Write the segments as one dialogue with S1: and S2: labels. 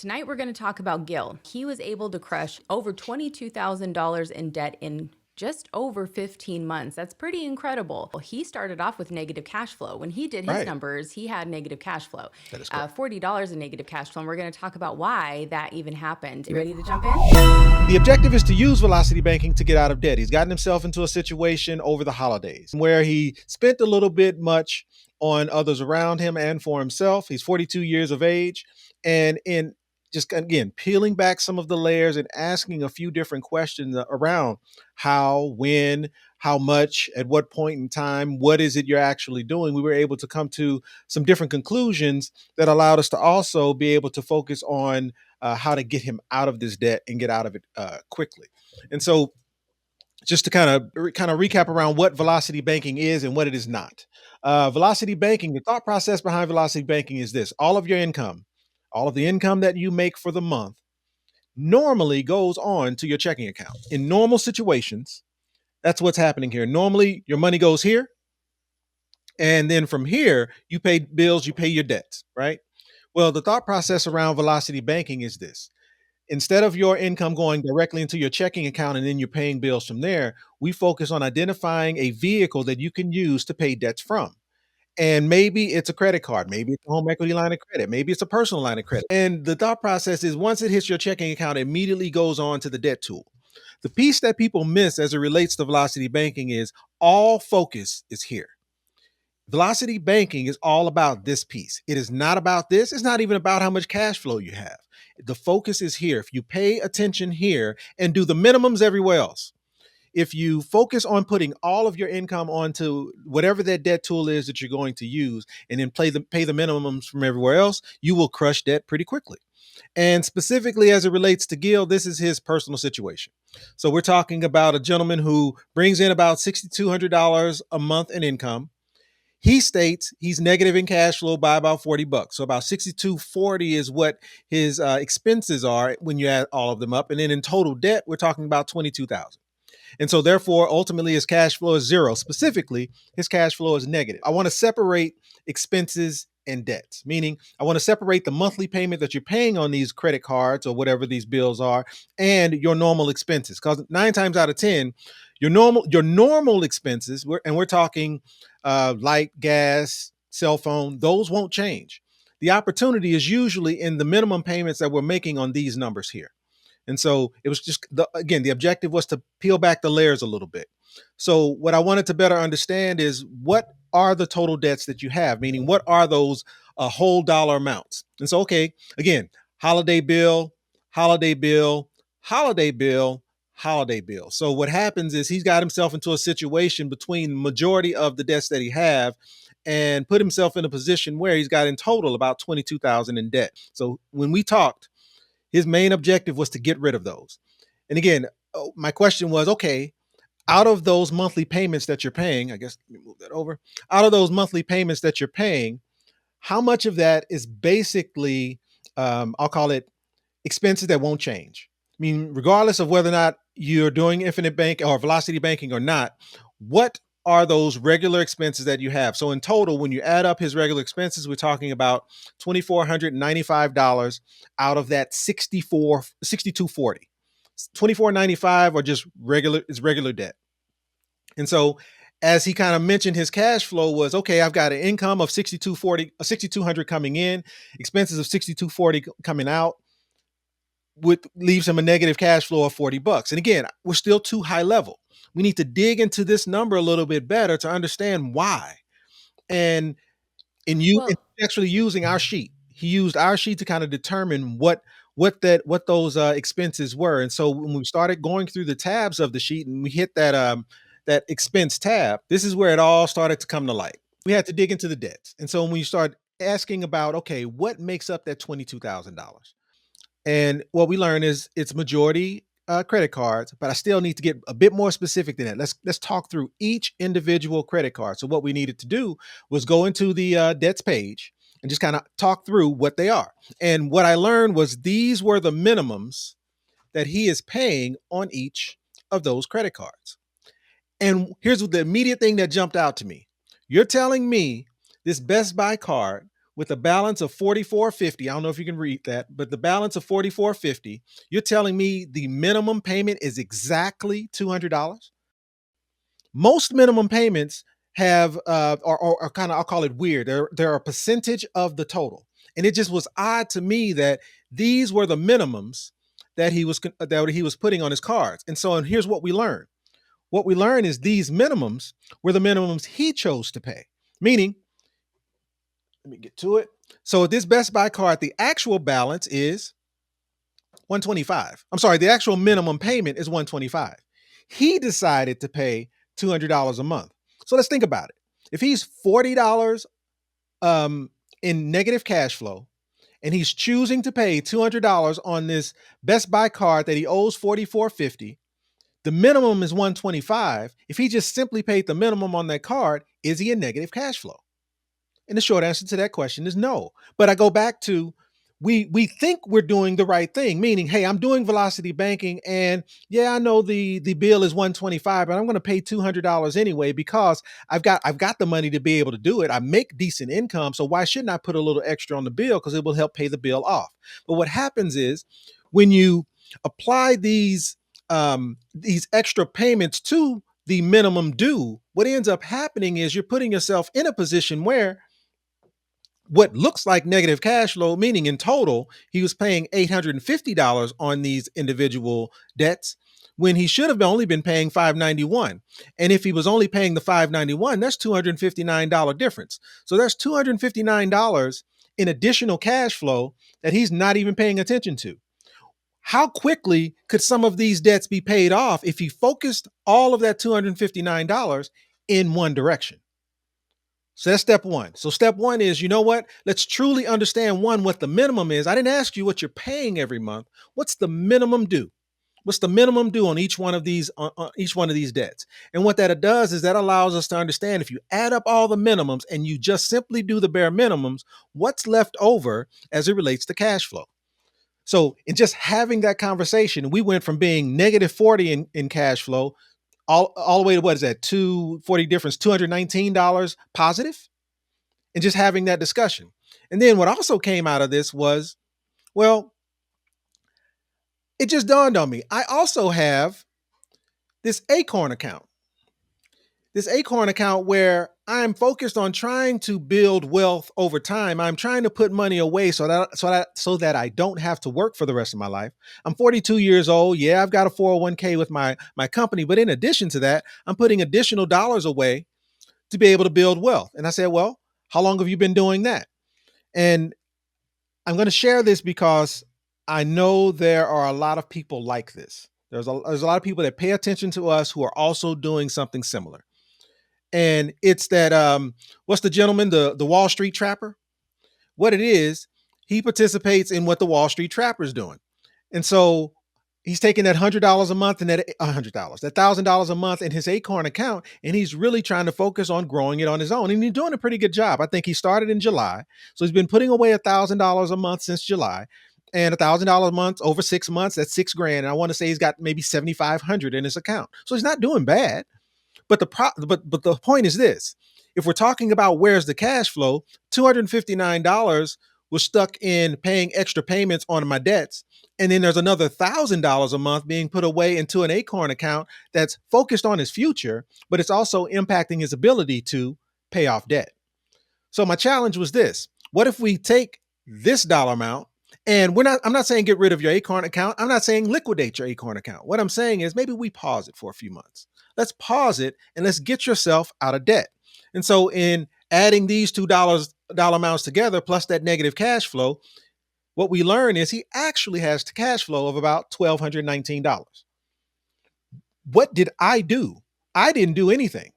S1: Tonight we're going to talk about Gil. He was able to crush over $22,000 in debt in just over 15 months. That's pretty incredible. He started off with negative cash flow. When he did his
S2: Right.
S1: numbers, he had negative cash flow,
S2: That is correct.
S1: $40 in negative cash flow. And we're going to talk about why that even happened. You ready to jump in?
S2: The objective is to use velocity banking to get out of debt. He's gotten himself into a situation over the holidays where he spent a little bit much on others around him and for himself. He's 42 years of age. And in just again, peeling back some of the layers and asking a few different questions around how, when, how much, at what point in time, what is it you're actually doing, we were able to come to some different conclusions that allowed us to also be able to focus on how to get him out of this debt and get out of it quickly. And so, just to kind of recap around what velocity banking is and what it is not. Velocity banking, the thought process behind velocity banking is this: all of your income, all of the income that you make for the month, normally goes on to your checking account. In normal situations, that's what's happening here. Normally, your money goes here, and then from here, you pay bills, you pay your debts, right? Well, the thought process around velocity banking is this: instead of your income going directly into your checking account and then you're paying bills from there, we focus on identifying a vehicle that you can use to pay debts from. And maybe it's a credit card, maybe it's a home equity line of credit, maybe it's a personal line of credit. And the thought process is once it hits your checking account, it immediately goes on to the debt tool. The piece that people miss as it relates to velocity banking is all focus is here. Velocity banking is all about this piece. It is not about this. It's not even about how much cash flow you have. The focus is here. If you pay attention here and do the minimums everywhere else, if you focus on putting all of your income onto whatever that debt tool is that you're going to use and then pay the minimums from everywhere else, you will crush debt pretty quickly. And specifically as it relates to Gil, this is his personal situation. So we're talking about a gentleman who brings in about $6,200 a month in income. He states he's negative in cash flow by about $40. So about 6240 is what his expenses are when you add all of them up. And then in total debt, we're talking about 22,000. And so therefore, ultimately his cash flow is zero. Specifically, his cash flow is negative. I want to separate expenses and debts, meaning I want to separate the monthly payment that you're paying on these credit cards or whatever these bills are and your normal expenses. Because 9 times out of 10, your normal expenses, we're talking light, gas, cell phone, those won't change. The opportunity is usually in the minimum payments that we're making on these numbers here. And so it was just the objective was to peel back the layers a little bit. So what I wanted to better understand is what are the total debts that you have, meaning what are those whole dollar amounts? And so, okay, again, holiday bill, holiday bill, holiday bill, holiday bill. So what happens is he's got himself into a situation between the majority of the debts that he have and put himself in a position where he's got in total about 22,000 in debt. So when we talked, his main objective was to get rid of those. And again, my question was, okay, out of those monthly payments that you're paying, I guess let me move that over. Out of those monthly payments that you're paying, how much of that is basically, I'll call it expenses that won't change? I mean, regardless of whether or not you're doing infinite bank or velocity banking or not, what are those regular expenses that you have? So in total, when you add up his regular expenses, we're talking about $2,495 out of that 6240. 2495 or just regular debt. And so as he kind of mentioned, his cash flow was okay, I've got an income of 6200 coming in, expenses of 6240 coming out, leaves him a negative cash flow of $40. And again, we're still too high level. We need to dig into this number a little bit better to understand why. And in
S1: Well,
S2: actually using our sheet, he used our sheet to kind of determine what those expenses were. And so when we started going through the tabs of the sheet and we hit that expense tab, this is where it all started to come to light. We had to dig into the debts. And so when we start asking about, okay, what makes up that $22,000? And what we learn is it's majority credit cards, but I still need to get a bit more specific than that. Let's talk through each individual credit card. So what we needed to do was go into the debts page and just kind of talk through what they are. And what I learned was these were the minimums that he is paying on each of those credit cards. And here's the immediate thing that jumped out to me. You're telling me this Best Buy card, with a balance of 4450. I don't know if you can read that, but the balance of 4450, you're telling me the minimum payment is exactly $200? Most minimum payments have or kind of, I'll call it weird. They're a percentage of the total. And it just was odd to me that these were the minimums that he was putting on his cards. And here's what we learned. What we learned is these minimums were the minimums he chose to pay. Meaning, let me get to it. So this Best Buy card, the actual balance is 125. I'm sorry, the actual minimum payment is 125. He decided to pay $200 a month. So let's think about it. If he's $40 in negative cash flow and he's choosing to pay $200 on this Best Buy card that he owes $44.50, the minimum is $125. If he just simply paid the minimum on that card, is he in negative cash flow? And the short answer to that question is no. But I go back to we think we're doing the right thing, meaning, hey, I'm doing velocity banking, and yeah, I know the bill is 125, but I'm going to pay $200 anyway because I've got the money to be able to do it. I make decent income, so why shouldn't I put a little extra on the bill because it will help pay the bill off? But what happens is when you apply these extra payments to the minimum due, what ends up happening is you're putting yourself in a position where what looks like negative cash flow, meaning in total, he was paying $850 on these individual debts when he should have only been paying $591. And if he was only paying the $591, that's $259 difference. So that's $259 in additional cash flow that he's not even paying attention to. How quickly could some of these debts be paid off if he focused all of that $259 in one direction? So that's step one. So step one is, you know what? Let's truly understand what the minimum is. I didn't ask you what you're paying every month. What's the minimum due? What's the minimum due on each one of these debts? And what that does is that allows us to understand if you add up all the minimums and you just simply do the bare minimums, what's left over as it relates to cash flow. So in just having that conversation, we went from being negative 40 in cash flow all the way to what is that, 240 difference, $219 positive, and just having that discussion. And then what also came out of this was, well, it just dawned on me. I also have this Acorn account. This Acorn account where I'm focused on trying to build wealth over time. I'm trying to put money away so that I don't have to work for the rest of my life. I'm 42 years old. Yeah, I've got a 401k with my company, but in addition to that, I'm putting additional dollars away to be able to build wealth. And I said, well, how long have you been doing that? And I'm going to share this because I know there are a lot of people like this. There's a lot of people that pay attention to us who are also doing something similar. And it's that, what's the gentleman, the Wall Street Trapper? What it is, he participates in what the Wall Street Trapper is doing. And so he's taking that $100 a month and that $1,000 a month in his Acorn account, and he's really trying to focus on growing it on his own. And he's doing a pretty good job. I think he started in July. So he's been putting away $1,000 a month since July. And $1,000 a month over 6 months, that's $6,000. And I want to say he's got maybe $7,500 in his account. So he's not doing bad. But the point is this: if we're talking about where's the cash flow, $259 was stuck in paying extra payments on my debts, and then there's another $1,000 a month being put away into an Acorn account that's focused on his future, but it's also impacting his ability to pay off debt. So my challenge was this: what if we take this dollar amount? And I'm not saying get rid of your Acorn account. I'm not saying liquidate your Acorn account. What I'm saying is maybe we pause it for a few months. Let's pause it and let's get yourself out of debt. And so in adding these dollar amounts together, plus that negative cash flow, what we learn is he actually has cash flow of about $1,219. What did I do? I didn't do anything.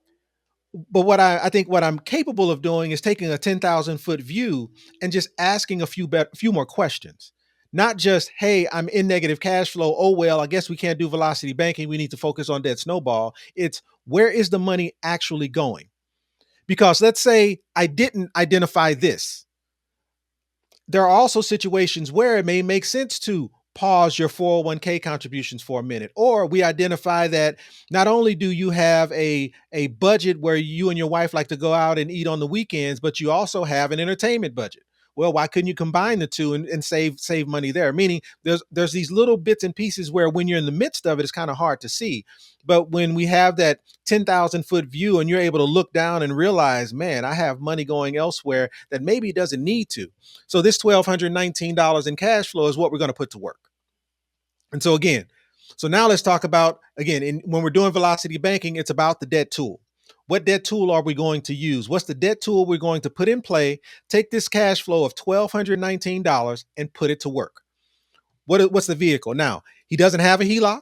S2: But what I think what I'm capable of doing is taking a 10,000 foot view and just asking a few more questions. Not just, hey, I'm in negative cash flow. Oh, well, I guess we can't do velocity banking. We need to focus on debt snowball. It's where is the money actually going? Because let's say I didn't identify this. There are also situations where it may make sense to pause your 401k contributions for a minute. Or we identify that not only do you have a budget where you and your wife like to go out and eat on the weekends, but you also have an entertainment budget. Well, why couldn't you combine the two and save money there? Meaning there's these little bits and pieces where when you're in the midst of it, it's kind of hard to see. But when we have that 10,000-foot view and you're able to look down and realize, man, I have money going elsewhere that maybe doesn't need to. So this $1,219 in cash flow is what we're going to put to work. And so again, so now let's talk about, again, when we're doing velocity banking, it's about the debt tool. What debt tool are we going to use? What's the debt tool we're going to put in play? Take this cash flow of $1,219 and put it to work. What's the vehicle? Now, he doesn't have a HELOC.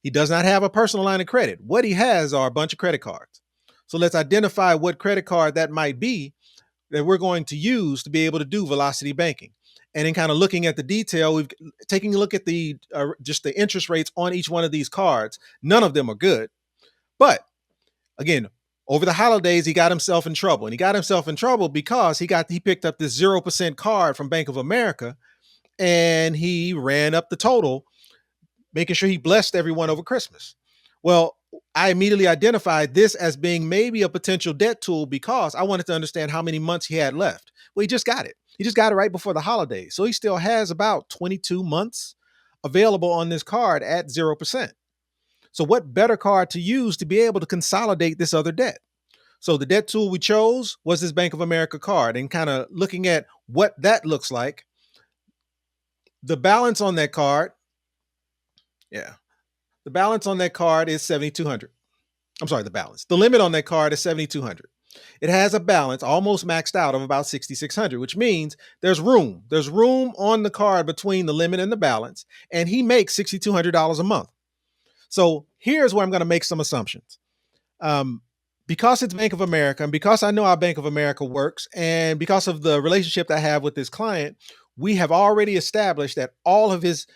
S2: He does not have a personal line of credit. What he has are a bunch of credit cards. So let's identify what credit card that might be that we're going to use to be able to do velocity banking. And in kind of looking at the detail, we've taking a look at the just the interest rates on each one of these cards. None of them are good. But again, over the holidays, he got himself in trouble. And he got himself in trouble because he picked up this 0% card from Bank of America and he ran up the total, making sure he blessed everyone over Christmas. Well, I immediately identified this as being maybe a potential debt tool because I wanted to understand how many months he had left. Well, he just got it. He just got it right before the holidays. So he still has about 22 months available on this card at 0%. So what better card to use to be able to consolidate this other debt? So the debt tool we chose was this Bank of America card, and kind of looking at what that looks like. The balance on that card, the balance on that card is $7,200. I'm sorry, the limit on that card is $7,200. It has a balance almost maxed out of about $6,600, which means there's room. There's room on the card between the limit and the balance, and he makes $6,200 a month. So here's where I'm going to make some assumptions. Because it's Bank of America, and because I know how Bank of America works, and because of the relationship that I have with this client, we have already established that all of his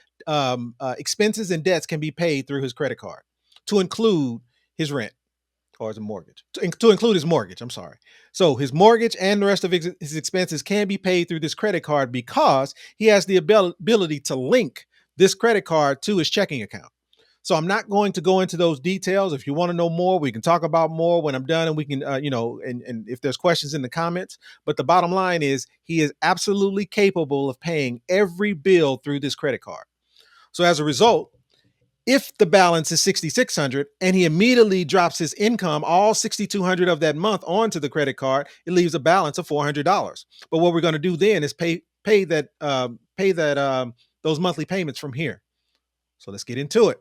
S2: expenses and debts can be paid through his credit card, to include his rent or his mortgage, to include his mortgage. I'm sorry. So his mortgage and the rest of his expenses can be paid through this credit card because he has the ability to link this credit card to his checking account. So I'm not going to go into those details. If you want to know more, we can talk about more when I'm done, and we can, and if there's questions in the comments. But the bottom line is he is absolutely capable of paying every bill through this credit card. So as a result, if the balance is $6,600 and he immediately drops his income, all $6,200 of that month onto the credit card, it leaves a balance of $400. But what we're going to do then is pay those monthly payments from here. So let's get into it.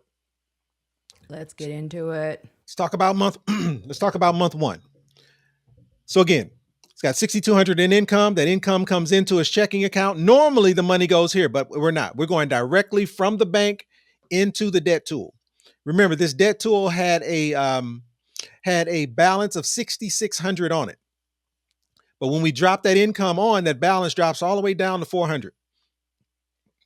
S1: Let's get into it.
S2: Let's talk about month one. So again, it's got $6,200 in income. That income comes into his checking account. Normally the money goes here, but we're not. We're going directly from the bank into the debt tool. Remember, this debt tool had a balance of $6,600 on it. But when we drop that income on, that balance drops all the way down to $400.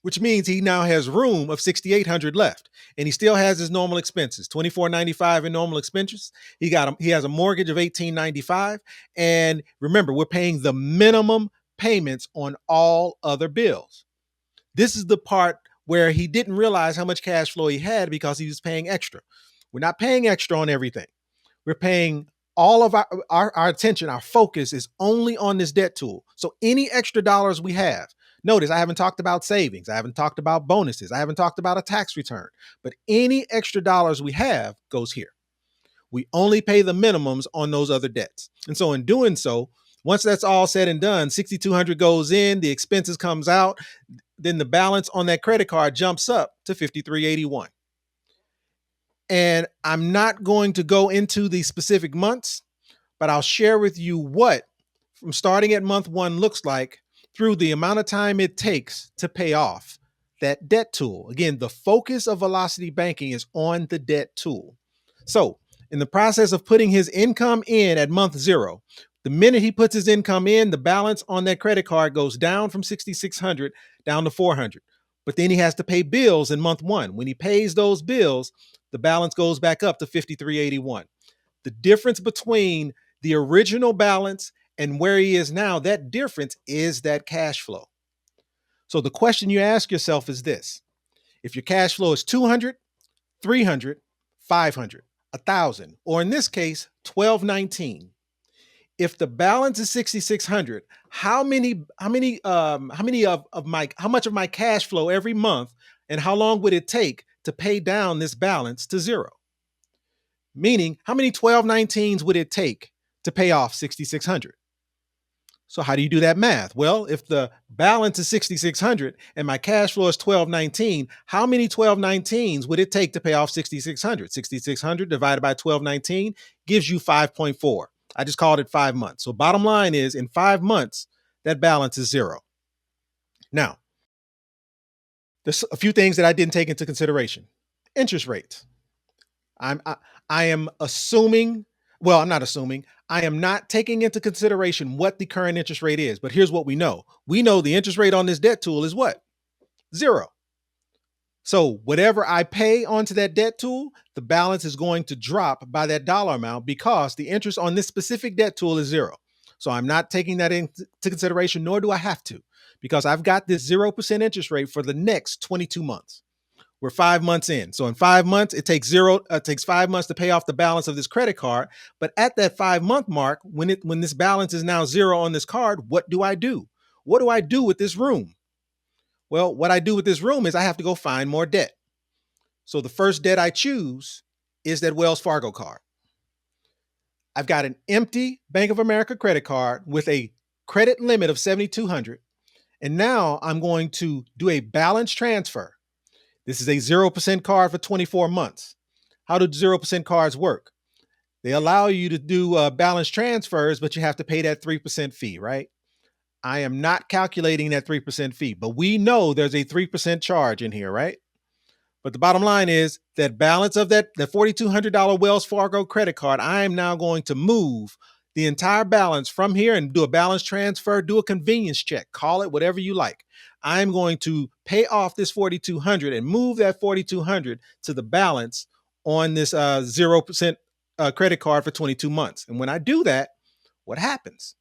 S2: Which means he now has room of $6,800 left, and he still has his normal expenses, $2,495 in normal expenses. He has a mortgage of $1,895, and remember, we're paying the minimum payments on all other bills. This is the part where he didn't realize how much cash flow he had because he was paying extra. We're not paying extra on everything. We're paying all of our attention, our focus is only on this debt tool. So any extra dollars we have. Notice I haven't talked about savings. I haven't talked about bonuses. I haven't talked about a tax return. But any extra dollars we have goes here. We only pay the minimums on those other debts. And so in doing so, once that's all said and done, $6,200 goes in, the expenses comes out, then the balance on that credit card jumps up to $5,381. And I'm not going to go into the specific months, but I'll share with you what from starting at month one looks like through the amount of time it takes to pay off that debt tool. Again, the focus of velocity banking is on the debt tool. So in the process of putting his income in at month zero, the minute he puts his income in, the balance on that credit card goes down from $6,600 down to $400. But then he has to pay bills in month one. When he pays those bills, the balance goes back up to $5,381. The difference between the original balance and where he is now, that difference is that cash flow. So the question you ask yourself is this: if your cash flow is 200, 300, 500, 1,000, or in this case, 1219, if the balance is 6,600, how much of my cash flow every month, and how long would it take to pay down this balance to zero? Meaning, how many 1219s would it take to pay off 6,600? So how do you do that math? Well, if the balance is 6,600 and my cash flow is 1219, how many 1219s would it take to pay off 6,600? 6,600 divided by 1219 gives you 5.4. I just called it 5 months. So bottom line is, in 5 months, that balance is zero. Now, there's a few things that I didn't take into consideration. Interest rates. I am assuming, well, I'm not assuming, I am not taking into consideration what the current interest rate is. But here's what we know. We know the interest rate on this debt tool is what? Zero. So whatever I pay onto that debt tool, the balance is going to drop by that dollar amount because the interest on this specific debt tool is zero. So I'm not taking that into consideration, nor do I have to, because I've got this 0% interest rate for the next 22 months. We're 5 months in. So in 5 months, it takes 5 months to pay off the balance of this credit card. But at that 5-month mark, when this balance is now zero on this card, what do I do? What do I do with this room? Well, what I do with this room is I have to go find more debt. So the first debt I choose is that Wells Fargo card. I've got an empty Bank of America credit card with a credit limit of $7,200. And now I'm going to do a balance transfer. This is a 0% card for 24 months. How do 0% cards work? They allow you to do balance transfers, but you have to pay that 3% fee, right? I am not calculating that 3% fee, but we know there's a 3% charge in here, right? But the bottom line is that balance of that $4,200 Wells Fargo credit card, I am now going to move the entire balance from here and do a balance transfer, do a convenience check, call it whatever you like. I'm going to pay off this $4,200 and move that $4,200 to the balance on this 0% credit card for 22 months. And when I do that, what happens?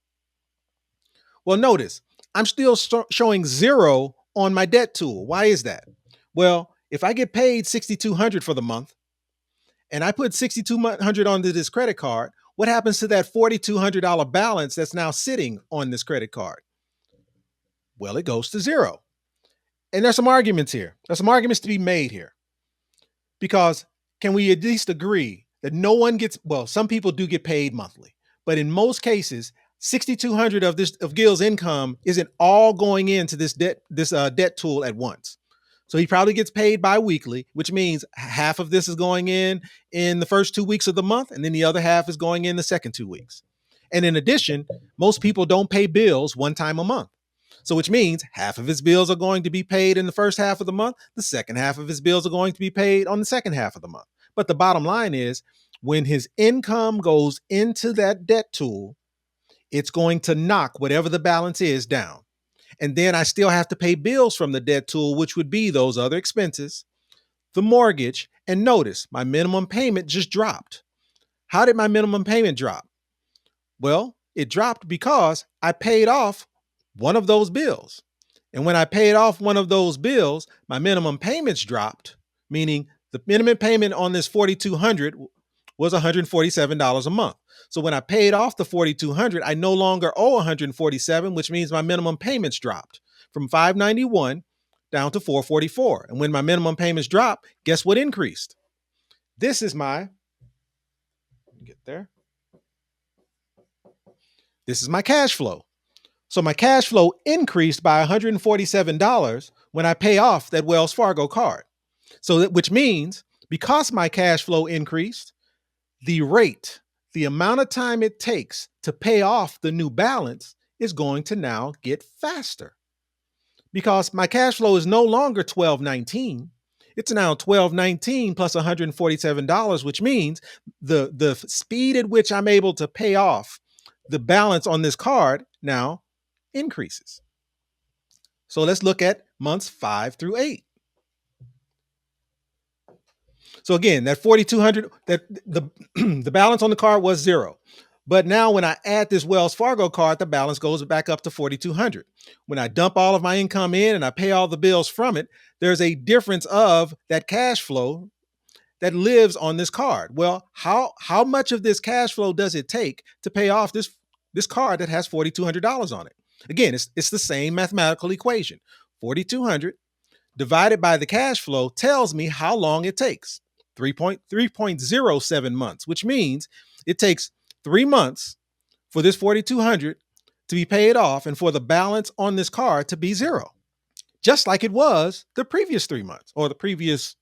S2: Well, notice I'm still showing zero on my debt tool. Why is that? Well, if I get paid $6,200 for the month and I put $6,200 onto this credit card, what happens to that $4,200 balance that's now sitting on this credit card? Well, it goes to zero. And there's some arguments here. There's some arguments to be made here. Because can we at least agree that no one gets, well, some people do get paid monthly, but in most cases, $6,200 of Gil's income isn't all going into this debt tool at once. So he probably gets paid bi-weekly, which means half of this is going in the first 2 weeks of the month, and then the other half is going in the second 2 weeks. And in addition, most people don't pay bills one time a month. So which means half of his bills are going to be paid in the first half of the month. The second half of his bills are going to be paid on the second half of the month. But the bottom line is, when his income goes into that debt tool, it's going to knock whatever the balance is down. And then I still have to pay bills from the debt tool, which would be those other expenses, the mortgage. And notice my minimum payment just dropped. How did my minimum payment drop? Well, it dropped because I paid off one of those bills. And when I paid off one of those bills, my minimum payments dropped, meaning the minimum payment on this $4,200 was $147 a month. So when I paid off the $4,200, I no longer owe $147, which means my minimum payments dropped from $591 down to $444. And when my minimum payments drop, guess what increased? This is my, get there. This is my cash flow. So my cash flow increased by $147 when I pay off that Wells Fargo card. So which means because my cash flow increased, the rate, the amount of time it takes to pay off the new balance is going to now get faster. Because my cash flow is no longer $1,219. It's now $1,219 plus $147, which means the speed at which I'm able to pay off the balance on this card now increases. So let's look at months 5 through 8. So again, that $4,200, that the balance on the card was zero. But now when I add this Wells Fargo card, the balance goes back up to $4,200. When I dump all of my income in and I pay all the bills from it, there's a difference of that cash flow that lives on this card. Well, how much of this cash flow does it take to pay off this this card that has $4,200 on it. Again, it's the same mathematical equation. 4,200 divided by the cash flow tells me how long it takes. 3.07 months, which means it takes 3 months for this 4,200 to be paid off and for the balance on this card to be zero, just like it was the previous 3 months or the previous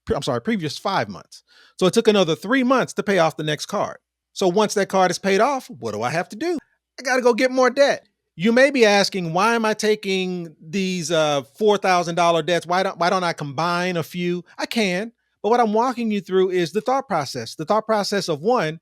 S2: 5 months. So it took another 3 months to pay off the next card. So once that card is paid off, what do I have to do? I got to go get more debt. You may be asking, why am I taking these $4,000 debts? Why don't I combine a few? I can, but what I'm walking you through is the thought process. The thought process of, one,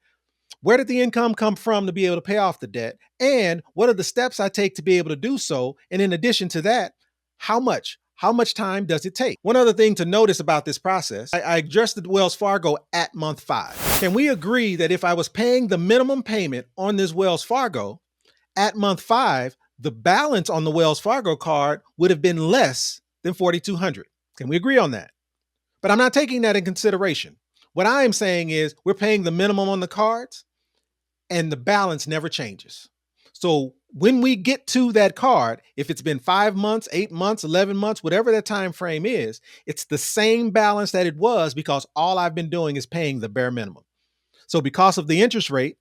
S2: where did the income come from to be able to pay off the debt? And what are the steps I take to be able to do so? And in addition to that, how much? How much time does it take? One other thing to notice about this process, I adjusted Wells Fargo at month 5. Can we agree that if I was paying the minimum payment on this Wells Fargo, at month 5, the balance on the Wells Fargo card would have been less than $4,200? Can we agree on that? But I'm not taking that in consideration. What I am saying is we're paying the minimum on the cards and the balance never changes. So when we get to that card, if it's been 5 months, 8 months, 11 months, whatever that time frame is, it's the same balance that it was because all I've been doing is paying the bare minimum. So because of the interest rate,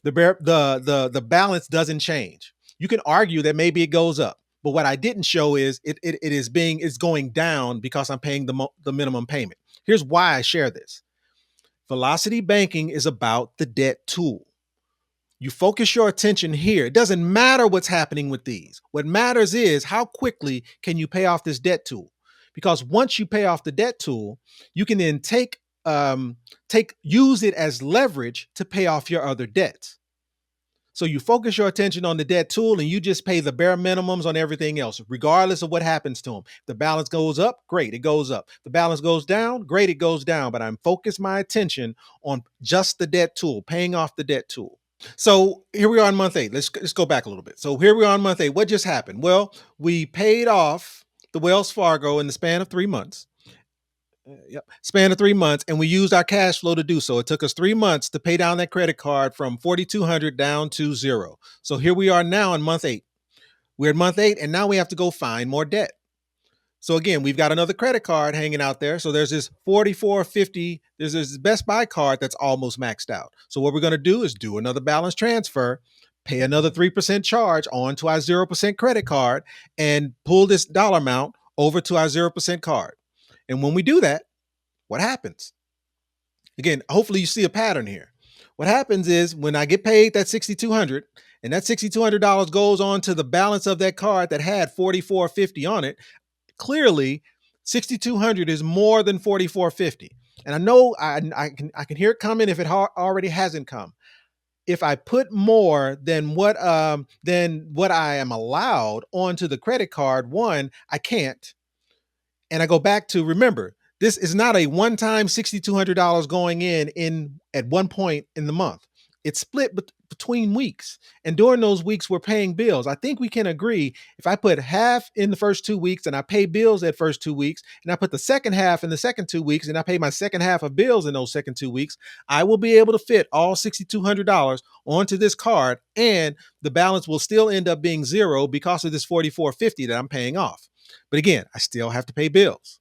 S2: the balance doesn't change. You can argue that maybe it goes up, but what I didn't show is it's going down because I'm paying the minimum payment. Here's why I share this. Velocity banking is about the debt tool. You focus your attention here. It doesn't matter what's happening with these. What matters is how quickly can you pay off this debt tool? Because once you pay off the debt tool, you can then use it as leverage to pay off your other debts. So you focus your attention on the debt tool and you just pay the bare minimums on everything else, regardless of what happens to them. If the balance goes up, great, it goes up. The balance goes down, great, it goes down. But I'm focused my attention on just the debt tool, paying off the debt tool. So here we are on month 8. Let's go back a little bit. So here we are on month 8. What just happened? Well, we paid off the Wells Fargo in the span of 3 months. Span of 3 months, and we used our cash flow to do so. It took us 3 months to pay down that credit card from $4,200 down to 0. So here we are now in month 8. We're at month 8, and now we have to go find more debt. So again, we've got another credit card hanging out there. So there's this $44.50. There's this Best Buy card that's almost maxed out. So what we're going to do is do another balance transfer, pay another 3% charge onto our 0% credit card, and pull this dollar amount over to our 0% card. And when we do that, what happens? Again, hopefully you see a pattern here. What happens is when I get paid that $6,200 and that $6,200 goes on to the balance of that card that had $44.50 on it, clearly $6,200 is more than $44.50. And I know I can hear it coming if it already hasn't come. If I put more than what I am allowed onto the credit card, one, I can't. And I go back to, remember, this is not a one-time $6,200 going in at one point in the month. It's split between weeks. And during those weeks, we're paying bills. I think we can agree if I put half in the first 2 weeks and I pay bills that first 2 weeks, and I put the second half in the second 2 weeks, and I pay my second half of bills in those second 2 weeks, I will be able to fit all $6,200 onto this card, and the balance will still end up being zero because of this $44.50 that I'm paying off. But again, I still have to pay bills.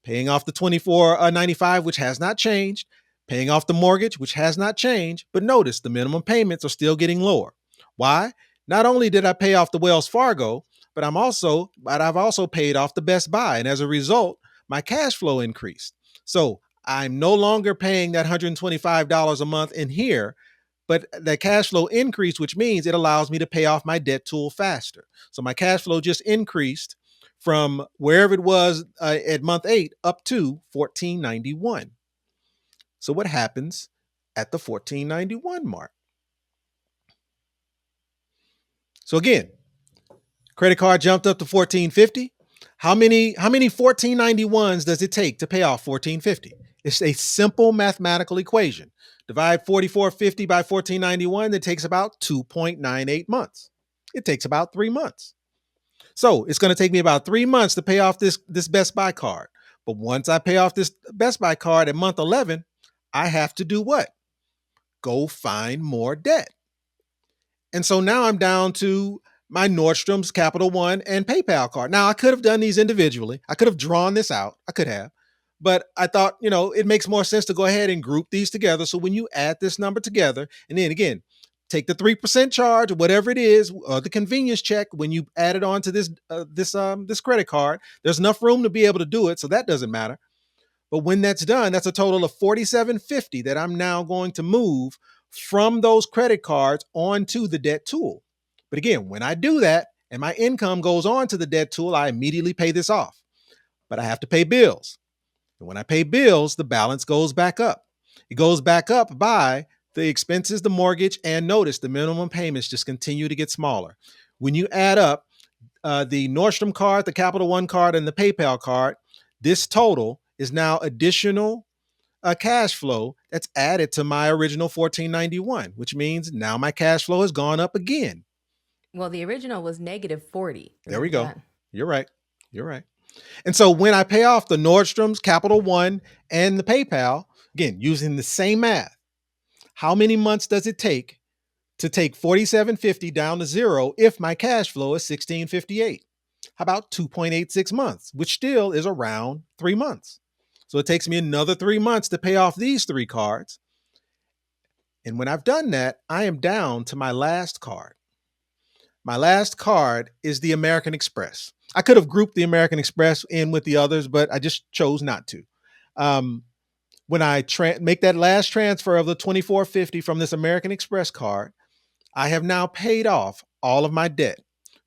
S2: Paying off the $24.95, which has not changed. Paying off the mortgage, which has not changed. But notice the minimum payments are still getting lower. Why? Not only did I pay off the Wells Fargo, but I've also paid off the Best Buy. And as a result, my cash flow increased. So I'm no longer paying that $125 a month in here, but the cash flow increased, which means it allows me to pay off my debt tool faster. So my cash flow just increased from wherever it was at month 8 up to $1,491. So what happens at the $1,491 mark? So again, credit card jumped up to $1,450. How many $1,491s does it take to pay off $1,450? It's a simple mathematical equation. Divide $44.50 by $1,491, that takes about 2.98 months. It takes about 3 months. So it's going to take me about 3 months to pay off this Best Buy card. But once I pay off this Best Buy card at month 11, I have to do what? Go find more debt. And so now I'm down to my Nordstrom's, Capital One, and PayPal card. Now, I could have done these individually. I could have drawn this out. I could have. But I thought, it makes more sense to go ahead and group these together. So when you add this number together, and then again, take the 3% charge or whatever it is, the convenience check, when you add it on to this credit card, there's enough room to be able to do it. So that doesn't matter. But when that's done, that's a total of $47.50 that I'm now going to move from those credit cards onto the debt tool. But again, when I do that and my income goes on to the debt tool, I immediately pay this off. But I have to pay bills. And when I pay bills, the balance goes back up. It goes back up by the expenses, the mortgage, and notice the minimum payments just continue to get smaller. When you add up the Nordstrom card, the Capital One card, and the PayPal card, this total is now additional cash flow that's added to my original $14.91, which means now my cash flow has gone up again.
S1: Well, the original was negative 40.
S2: There we go.
S1: That.
S2: You're right. And so when I pay off the Nordstrom's, Capital One, and the PayPal, again, using the same math, how many months does it take to take $47.50 down to zero if my cash flow is $16.58? How about 2.86 months, which still is around 3 months? So it takes me another 3 months to pay off these 3 cards. And when I've done that, I am down to my last card. My last card is the American Express. I could have grouped the American Express in with the others, but I just chose not to. When I make that last transfer of the $24.50 from this American Express card, I have now paid off all of my debt,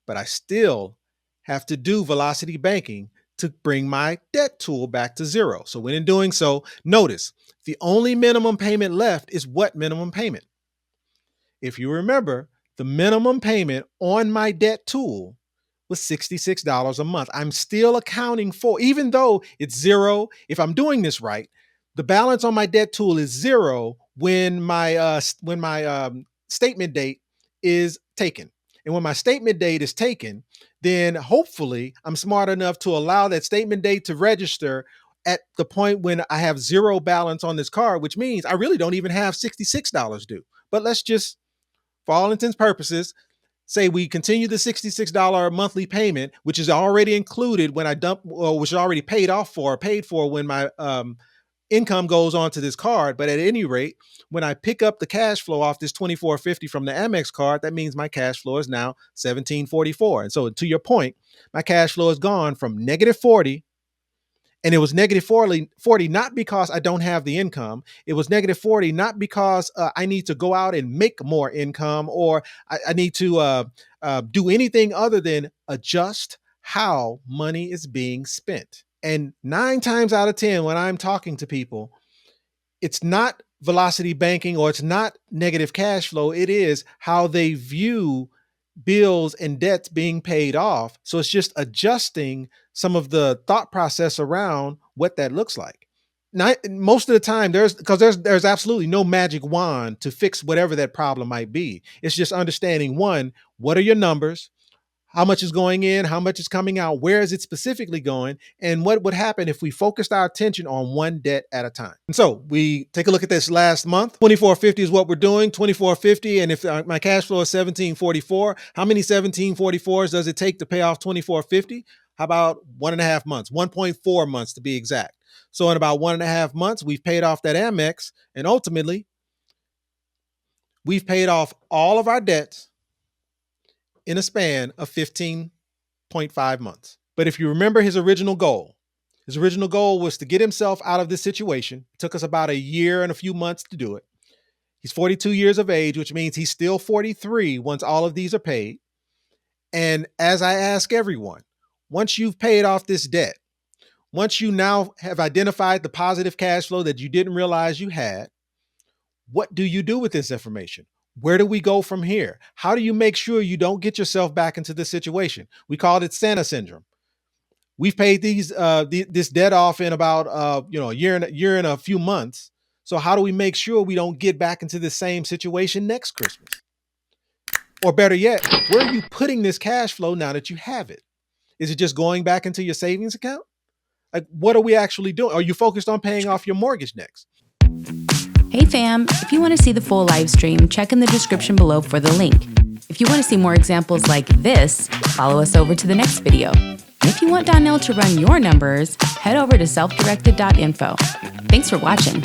S2: but I still have to do Velocity Banking to bring my debt tool back to zero. So when in doing so, notice the only minimum payment left is what minimum payment? If you remember, the minimum payment on my debt tool was $66 a month. I'm still accounting for, even though it's zero, if I'm doing this right, the balance on my debt tool is zero when my statement date is taken. And when my statement date is taken, then hopefully I'm smart enough to allow that statement date to register at the point when I have zero balance on this card, which means I really don't even have $66 due. But let's just, for all intents and purposes, say we continue the $66 monthly payment, which is already included when I dump, or which is already paid for when my income goes onto this card. But at any rate, when I pick up the cash flow off this $24.50 from the Amex card, that means my cash flow is now $17.44. And so to your point, my cash flow has gone from negative 40, and it was negative 40 not because I don't have the income. It was negative 40 not because I need to go out and make more income, or I need to do anything other than adjust how money is being spent. And 9 times out of 10, when I'm talking to people, it's not Velocity Banking or it's not negative cash flow. It is how they view bills and debts being paid off. So it's just adjusting some of the thought process around what that looks like. Now, most of the time, there's absolutely no magic wand to fix whatever that problem might be. It's just understanding, one, what are your numbers? How much is going in? How much is coming out? Where is it specifically going? And what would happen if we focused our attention on one debt at a time? And so we take a look at this last month. $24.50 is what we're doing, $24.50. And if my cash flow is $17.44, how many $17.44s does it take to pay off $24.50? How about 1.5 months, 1.4 months to be exact. So in about 1.5 months, we've paid off that Amex, and ultimately, we've paid off all of our debts in a span of 15.5 months. But if you remember his original goal was to get himself out of this situation. It took us about a year and a few months to do it. He's 42 years of age, which means he's still 43 once all of these are paid. And as I ask everyone, once you've paid off this debt, once you now have identified the positive cash flow that you didn't realize you had, what do you do with this information? Where do we go from here? How do you make sure you don't get yourself back into this situation? We called it Santa syndrome. We've paid this debt off in about a year and a few months. So how do we make sure we don't get back into the same situation next Christmas? Or better yet, where are you putting this cash flow now that you have it? Is it just going back into your savings account? Like, what are we actually doing? Are you focused on paying off your mortgage next?
S1: Hey fam, if you want to see the full live stream, check in the description below for the link. If you want to see more examples like this, follow us over to the next video. And if you want Donnell to run your numbers, head over to selfdirected.info. Thanks for watching.